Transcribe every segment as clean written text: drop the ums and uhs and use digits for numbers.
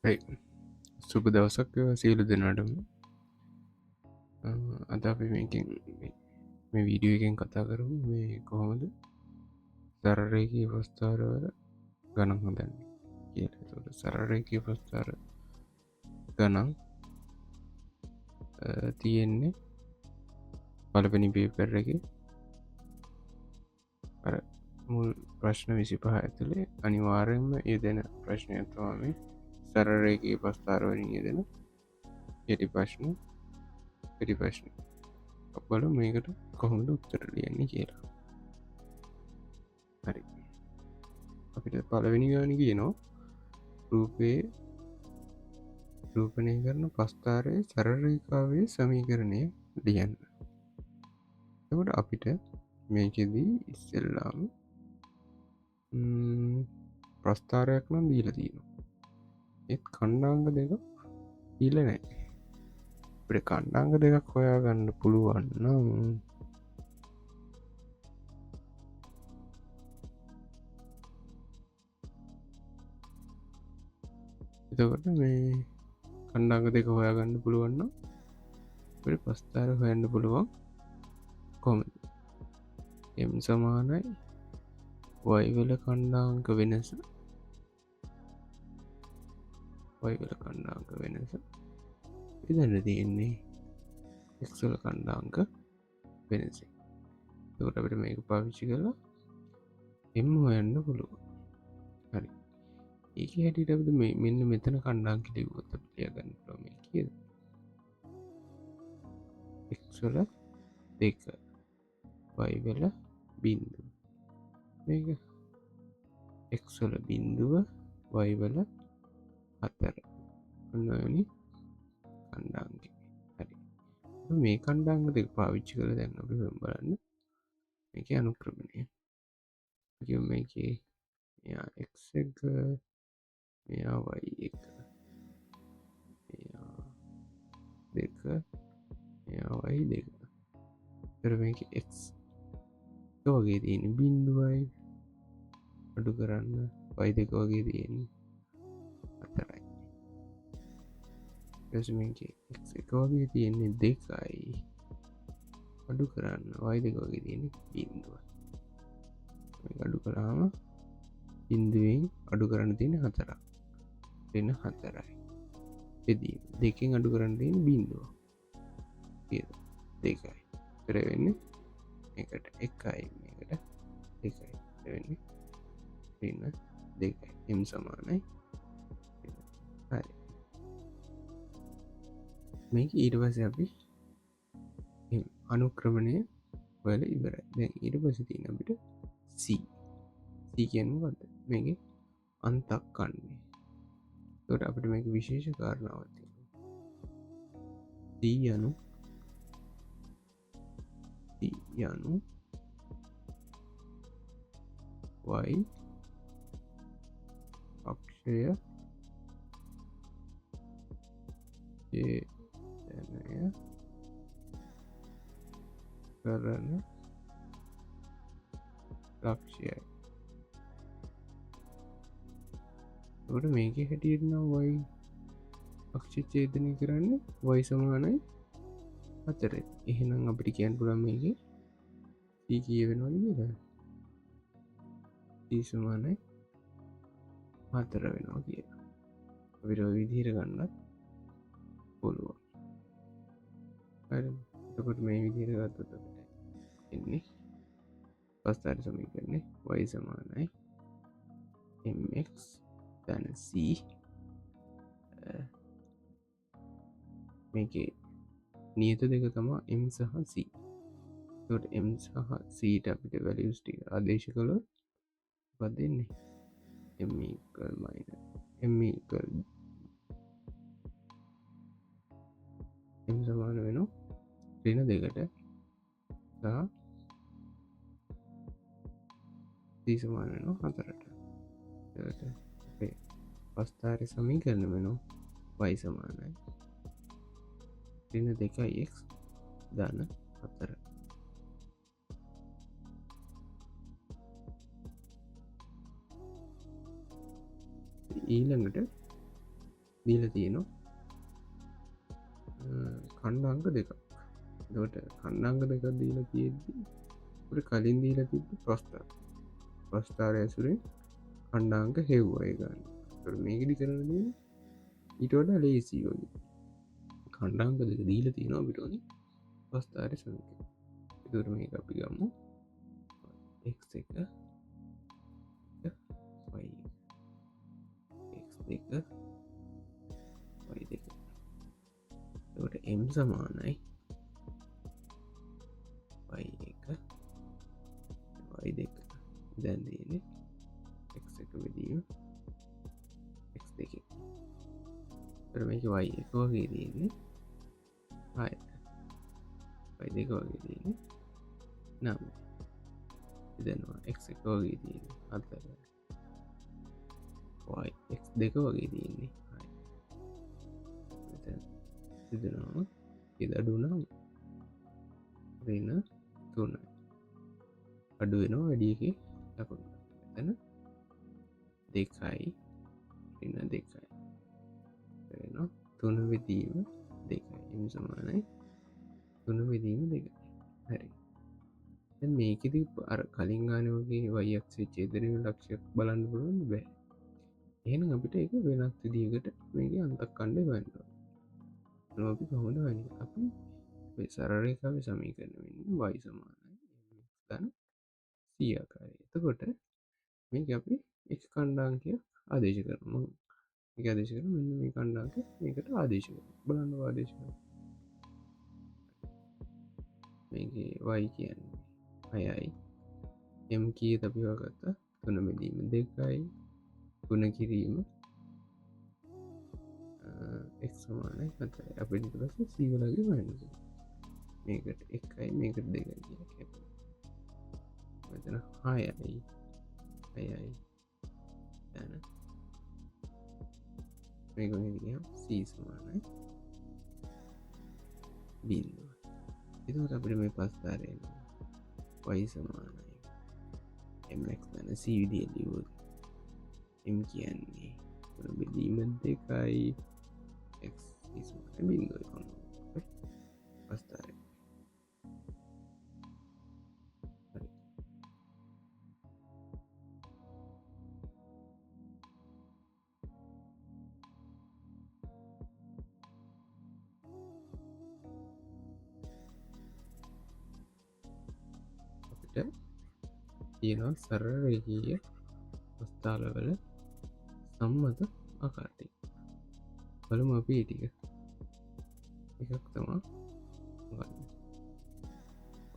හයි සුබ දවසක් සියලු දෙනාටම අද අපි මේකින් මේ වීඩියෝ එකෙන් කතා කරමු මේ කොහොමද සරරේකී ප්‍රස්ථාරවල ගණන් හොදන්නේ කියලා. එතකොට සරරේකී ප්‍රස්ථාර ගණන් තියෙන්නේ පළවෙනි පේපර් එකේ අර මුල් ප්‍රශ්න 25 ඇතුලේ අනිවාර්යයෙන්ම යෙදෙන ප්‍රශ්නයක් තමයි මේ සරරේකී ප්‍රස්ථාර වලින් යෙදෙන කෙටි ප්‍රශ්න බලමු මේකට කොහොමද උත්තර ලියන්නේ කියලා. හරි, අපිට පළවෙනි ගාන කියනවා රූපණය කරන ප්‍රස්ථාරයේ සරලරේඛාවේ සමීකරණය ලියන්න. එතකොට අපිට මේකෙදී ඉස්සෙල්ලාම ප්‍රස්ථාරයක් නම් දීලා තියෙනවා. ඒත් ඛණ්ඩාංග දෙක දීලා නැහැ. අපිට ඛණ්ඩාංග දෙකක් හොයාගන්න පුළුවන් නම් එතකොට මේ ඛණ්ඩාංග දෙක හොයාගන්න පුළුවන් නම් අපිට ප්‍රස්ථාර හොයන්න පුළුවන් කොහොමද? m සමානයි y වල ඛණ්ඩාංක වෙනස ඉදන්න තියෙන්නේ x වල ඛණ්ඩාංක වෙනස. එතකොට අපිට මේක පාවිච්චි කරලා m හොයන්න පුළුවන්. හරි, ඒක හැටියට අපිට මෙන්න මෙතන ඛණ්ඩාංක ලියුවොත් අපිට ලියගන්න පුළුවන් මේ කීයද? x වල 2 y වල බිංදුව. මේක x වල බිංදුව y වල 4 ඔන්නෝනි ඛණ්ඩාංක. හරි, මේ ඛණ්ඩාංග දෙක පාවිච්චි කරලා දැන් අපි බලන්න මේකේ අනුක්‍රමණය. කියමු මේකේ මෙයා x එක මෙයා y එක මෙයා 2 මෙයා y 2. ඒතර මේකේ x වගේ තියෙන බිංදුවයි අඩු කරන්න y 2 වගේ තියෙන්නේ 4යි. ඊට මේකේ x එක වගේ තියෙන්නේ 2යි අඩු කරන්න y 2 වගේ තියෙන්නේ බිංදුවයි. මේක අඩු කරාම බිංදුවෙන් අඩු කරන්න තියෙන 4ක් වෙන 4යි. එදී දෙකෙන් අඩු කරන්න තියෙන බිංදුව කියලා 2යි. ඉතර වෙන්නේ මේකට 1යි මේකට 2යි. වෙන්නේ ඍණ 2යි. m සමානයි. හරි, මේක ඊට පස්සේ අපි අනුක්‍රමණය වල ඉවරයි. දැන් ඊට පස්සේ තියෙන අපිට c කියන්නේ මොකද්ද? මේකේ අන්තක් කන්නේ. ඒකට අපිට මේක විශේෂ කාරණාවක් තියෙනවා. c යනු y අක්ෂය ඡේදනය කරන ලක්ෂයයි. එතකොට මේකේ හැටියට නම් y අක්ෂ ඡේදනය කරන්නේ y සමානයි 4. එහෙනම් අපිට කියන්න පුළුවන් මේකේ c කීය වෙනවද කියලා? c සමානයි 4 වෙනවා කියලා. අපිට ওই විදිහට ගන්නත් පුළුවන්. හරි, එතකොට මේ විදිහට ගත්තොත් අපිට එන්නේ ප්‍රස්ථාර සමීකරණේ y සමානයි mx ධන c. මේකේ නියත දෙක තමයි m සහ c. එතකොට m සහ c ට අපිට වැලියුස් ටික ආදේශ කළොත් මොකක්ද එන්නේ? m සමාන වෙනවා ඍණ 2ට සහ c සමාන වෙනවා 4ට. එතකොට අපේ ප්‍රස්ථාර සමීකරණ වෙනවා y සමානයි ඍණ 2x ධන 4. ඊළඟට දීලා තියෙනවා කණ්ඩාංක දෙකක්. එතකොට කණ්ඩාංක දෙකක් දීලා තියෙද්දි අපිට කලින් දීලා තිබ්බ ප්‍රස්ථාරය ඇසුරෙන් කණ්ඩාංක හෙව්වා ඒ ගන්න. ඒතකොට මේකෙදි කරන්න දෙන්නේ ඊට වඩා ලේසි වගේ. කණ්ඩාංක දෙක දීලා තියෙනවා අපිට ඕනේ ප්‍රස්ථාරය සමග. ඒතකොට මේක අපි ගමු x එක y x දෙක y දෙක. එතකොට m සමානයි y එක y දෙක. දැන් තියෙන්නේ x එක බෙදීම x දෙකෙන්. එතකොට මේක y එක වගේ තියෙන්නේ y දෙක වගේ තියෙන්නේ 9. ඉදෙනවා x එක වගේ තියෙන්නේ 4. y x දෙක වගේ තියෙන්නේ 6. මෙතන ඉදෙනවා අඩු නම් ඍණ 3. අඩු වෙනවා වැඩි එකේ ලකුණු. මෙතන 2යි ඍණ 2යි. වෙනවා 3 බෙදීම 2යි. m සමානයි 3 බෙදීම 2යි. හරි. දැන් මේකෙදි අර කලින් ගානේ වගේ y axis ඡේදනයේ ලක්ෂයක් බලන්න පුළුවන් බෑ. එහෙනම් අපිට ඒක වෙනත් විදිහකට මේකේ අන්තක්කණ්ඩ හොයන්න ඕනේ. එහෙනම් අපි කොහොමද හොයන්නේ? අපි මේ සරල රේඛාවේ සමීකරණ වෙන්නේ y සමානයි ධන c ආකාරය. එතකොට මේක අපි x කණ්ඩාංකය ආදේශ කරනවා. මේක ආදේශ කරනවා මෙන්න මේ කණ්ඩාංකය මේකට ආදේශ කරනවා. බලන්න ආදේශ කරනවා. මේකේ y කියන්නේ 6යි. m කීයද අපි හොයාගත්තා? 3 බෙදීම 2යි. ගුණ කිරීම x සමානයි 4යි. අපිට ඊට පස්සේ c වලගේ හොයන්න ඕනේ. මේකට 1යි මේකට 2යි කියලා කියනවා. මෙතන 6යි 6යි දැන් මේක මේ කියනවා c සමානයි බිඳුව. එතකොට අපිට මේ ප්‍රස්ථාරය එනවා y සමානයි mx දැන් c විදියට ලියුවොත් m කියන්නේ ගුණ බෙදීම 2යි x සමානයි බිඳුවයි කොහොමද ප්‍රස්ථාරය. තියෙනවා සරල රේඛීය ප්‍රස්ථාරවල සම්මත ආකාර ටික. බලමු අපි ඒ ටික. එකක් තමයි මොකක්ද?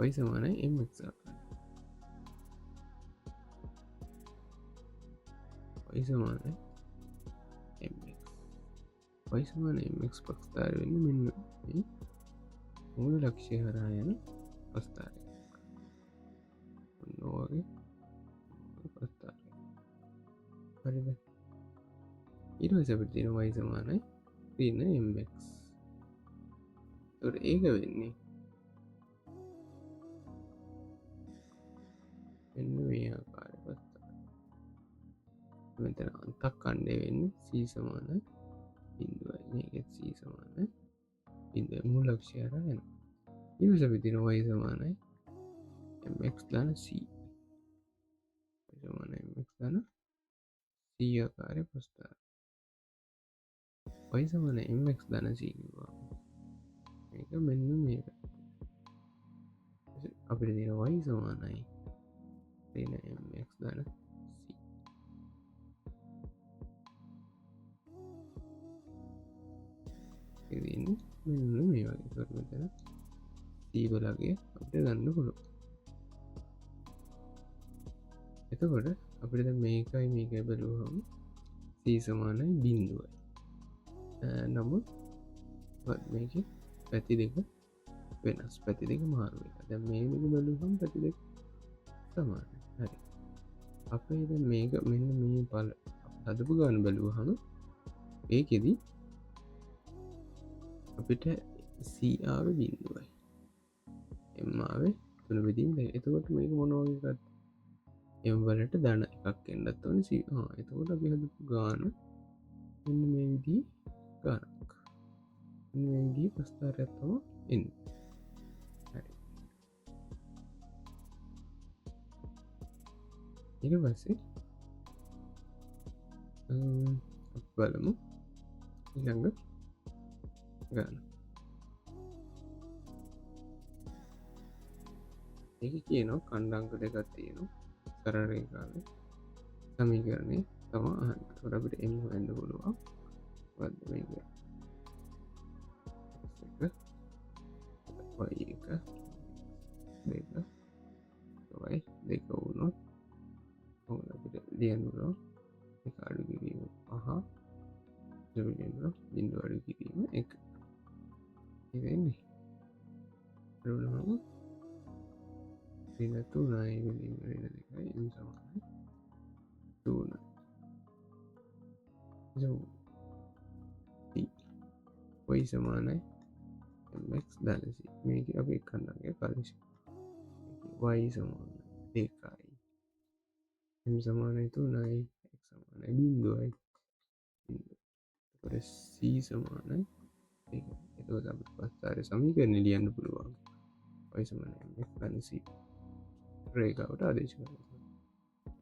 y සමානයි mx ආකාරය. y සමානයි mx. y සමානයි mx ප්‍රස්ථාරය වෙන්නේ මෙන්න මේ මූල ලක්ෂ්‍ය හරහා යන ප්‍රස්ථාරය. ඔන්නෝගේ ප්‍රස්ථාරය. හරිද? ඊට පස්සේ අපිට තියෙන y සමානයි ඍණ mx. ඒකට ඒක වෙන්නේ මෙන්න මේ ආකාරය ප්‍රස්ථාරය. මෙතන අන්තක්කණ්ඩය වෙන්නේ c සමානයි බිඳුවයි. මේකෙත් c සමානයි බිඳුවයි. මූල ලක්ෂ්‍ය හරහා යනවා. ඊට පස්සේ අපිට තියෙන y සමානයි mx ධන c. y සමානයි mx ධන c ආකාරය ප්‍රස්ථාරය. y සමානයි mx ධන c කිව්වා. මේක මෙන්න මේක. අපිට තියෙන y සමානයි ඍණ mx ධන c. ඉතින් මෙන්න මේ වගේ කර මෙතන c බලගේ අපිට ගන්න පුළුවන්. එතකොට අපිට මේකයි මේකයි බැලුවහම c සමානයි බිඳුවයි. නමුත් මේක පැති දෙක වෙනස්. පැති දෙක මාරු වෙලා. දැන් මේ දෙක බැලුවහම පැති දෙක සමානයි. හරි. අපේ දැන් මේක මෙන්න මේ බල හදපු ගන්න බැලුවහම ඒකෙදි අපිට c ආවේ බිඳුවයි. m ආවේ 3 බෙදීම 2. එතකොට මේක මොන වගේ එකක්ද? m වලට ධන එකක් එන්නත් ඕනේ c. එතකොට අපි හදපු ගාන මෙන්න මේ විදිහේ ගානක් දී ප්‍රස්ථාරයක්තම එන්න හරි ඉට පස්සේ බලමු ඊළඟ ගාන එක කියනවා කණ්ඩංක දෙකක් තියෙනවා සරරේකාල සමීකරණය තම අහන්ට එම ඇන්න පුළුවන් වද මේක එක දෙක වයි දෙක වුණොත් හොලට ලියනුරෝ එක අඩු කිරීම පහ බිඳු අඩු කිරීම එක ඉවෙන්නේ අඩුනම රිනතු නයි විලින් රෙන දෙකයි එම සමානයි තුන ඔයි සමානයි එක් දනසි මේක අපේ කන්නගේ කලශ වයි සමාන දෙකයි එම සමානයි තුනයි එක් සමානයි බින්දුවයි සී සමානයි එතකොට අප පස්ථාර සමීකරණ ලියන්න පුළුවන් වයි සමානයි ගනසි රේකාවට ආදේශ කර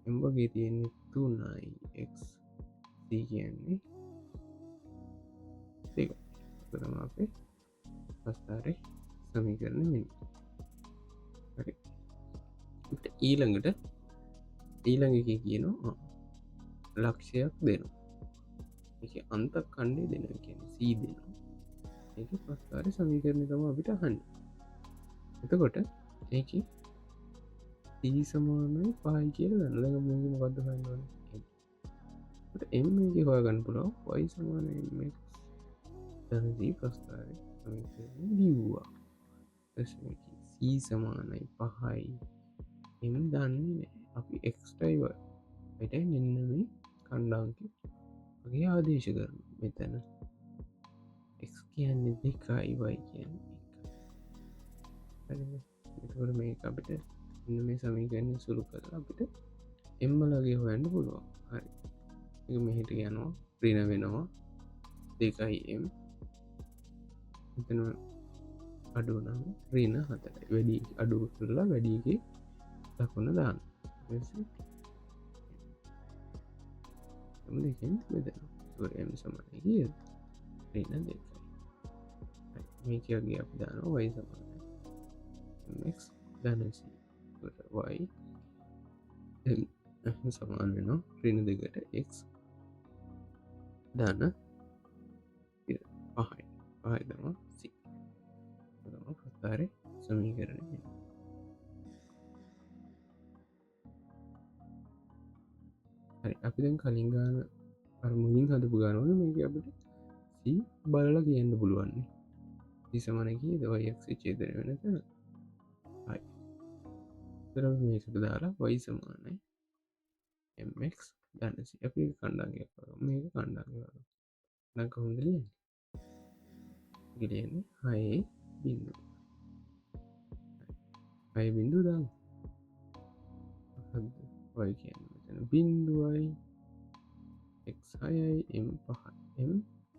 එම්බගේ තියෙන්නේ තුනයි එක් සී කියන්නේ දෙක කරම අපේ පස්ථාරය සමීකරණ මෙ ඊළඟට ඊළඟ එක කියනවා ලක්ෂයක් දෙනවා එක අන්ත කණ්ඩේ දෙන කියන සී දෙනවා ඒක පස්ථාරය සමීකරණය තම අපිට හන්න එතකොට ඒක සී සමානයි පහයි කියල ගන්නලක මුගම ගද හන්නවන එම එක හොයාගන්න පුළොව වයි සමාන ධනදී ප්‍රස්ථාරය ලිව්වා සී සමානයි පහයි එම දන්නේ අපි එක්ස්ටයිව ට මෙන්න මේ කණ්ඩාංක වගේ ආදේශ කරන මෙතැන එක් කියන්නේ දෙකයි වයි කියන්න එතකොට මේ අපිට ඉන්න මේ සමීකරන්න සුළු කර අපිට එම්මලගේ හොයන්න පුළුවන් හරි මෙහිට යනවා ප්‍රීණ වෙනවා දෙකයි එම් එතන අඩුනම් රීන හතට වැඩි අඩු කරලා වැඩිගේ දක්වන්න දාන්න දෙකින් බෙදෙන තුරම් සමානය කිය රීන දෙකයි මේකගේ අප දාන වයි සමානය ධනසි වයි සමාන වෙනවා රීන දෙකට එක් දාන පහයි පහයි දම සි ප්‍රස්ථාරය සමීකරණය හරි අපි දැන් කලින් ගාන අරමුලින් හදපු ගානවල මේක අපට සී බලල කියන්න පුළුවන්නේ සීසමනකී දවයික්ෂ චේදර වෙන තැන හයි තර මේකට දාලා වයි සමානයි එක් දන්නසි අපි කණ්ඩාගේ මේක කණ්ඩාගේ වග නකහොඳලිය ගිලියන්නේ හයේ බින්දු අය බින්දු දාන්න වයි කියන්න මෙතන බින්දුවයි එක්හයයි එම් පහ එම්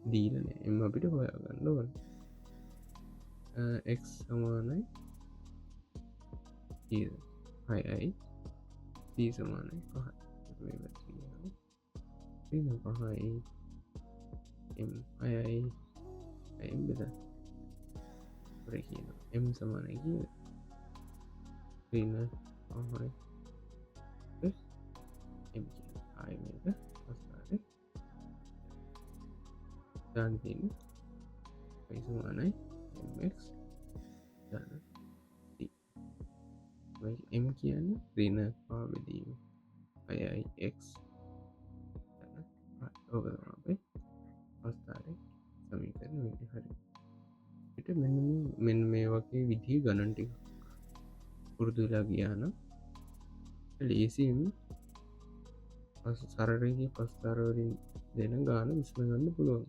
දීලන එම අපිට හොයා ගන්න වන එක් සමානයි හයයි දී සමානයි පහ පහයි එම් අයයි එම් බෙද කියන එම් සමානයි කිය රීන පහයි එම් ආයක පස්ථාරය ධන්තින පයිසමානයි එක් ධන එම් කියන්න රීන පාබදීම අයයි එක් ඔබේ පස්ථාරය සමීකරන විදි හරි පිට මෙන්න මේ වගේ විදිී ගණන්ටික පුරුදුලා ගියාන ලේසිම සරරගේ පස්ථාරවලින් දෙන ගාන විස්ම ගන්න පුළුවන්